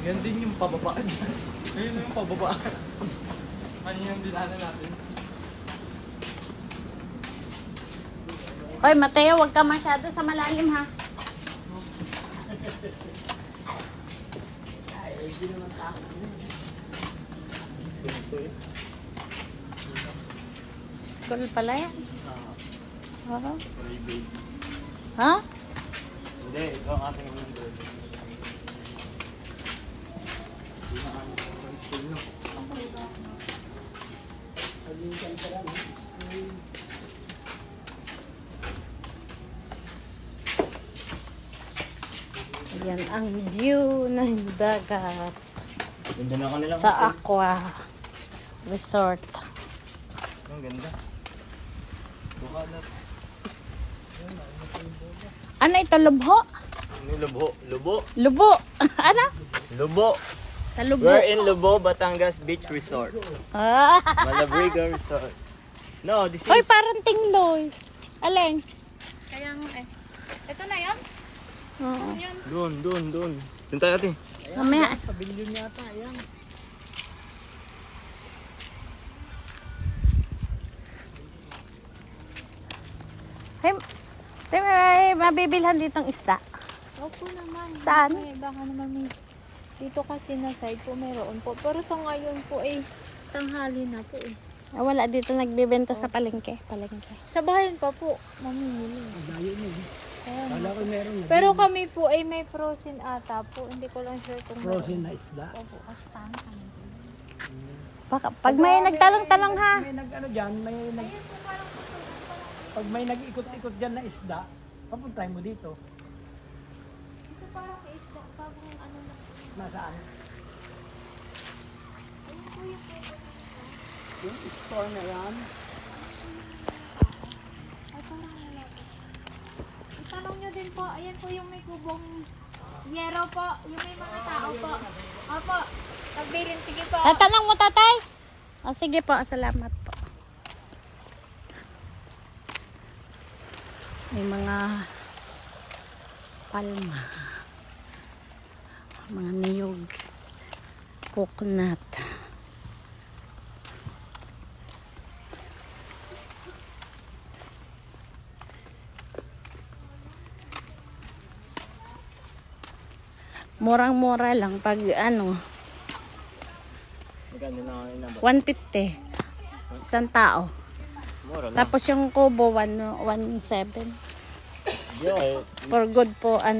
Yan din yung pababaan. Ayun yung pababaan. Ano yung dinaanan natin? Hoy, Mateo, huwag ka masyado sa malalim, ha? Ay, hindi naman takot yun. School pala yan. Oo. Private. Ha? Hindi, ito ang ating number. Hindi na kami sa school, no? Pag-inkan ka lang, school. Yan ang view ng dagat Ganda na kanila. sa Aqua Resort. Ang ganda. Bukalat. Ano ito, lubho? Ano yung lubo? Lubo? Lubo. Ano? Lubo. Sa lubo. We're in Lubo, Batangas Beach Resort. Ah. Malabriga Resort. No, this is... Hoy, parang tingloy. Aleng? Kaya nga eh. Ito na yan? Oo. Yun. Doon. Doon tayo ate. Mamaya. Pabilyon yata, ayan. Hey, may mabibilhan ditong isda. Opo naman. Saan? May, baka naman may... Dito kasi na side po mayroon po. Pero sa ngayon po eh, tanghali na po eh. Ah, wala dito nagbebenta sa palengke. Sa bahayan pa po, mamimili. Layo na eh. Kaya Kala ko meron na. pero kami po ay may frozen ata po. Hindi ko lang sure kung Frozen na isda. Opo, kasi tama kami. Baka, pag may nagtalong-talong ha. May nag-ano dyan, pag may nag-ikot-ikot dyan na isda, papuntahin mo dito. Ito parang isda, bagong ano na. Nasaan? Ayun po yung Yung store na yan. ay parang wala po. Itanong nyo din po, ayan po yung may kubong yero po, yung may mga tao po. Opo, pagbirin, sige po. Tatanong mo, tatay? O, sige po, salamat po. May mga palma. Mga niyog. Coconut. Murang-mura lang pag ano, Maganda na kanina ba? 150. Isang tao. Mura lang. Tapos yung kubo, 117. Yo, For good po, ano.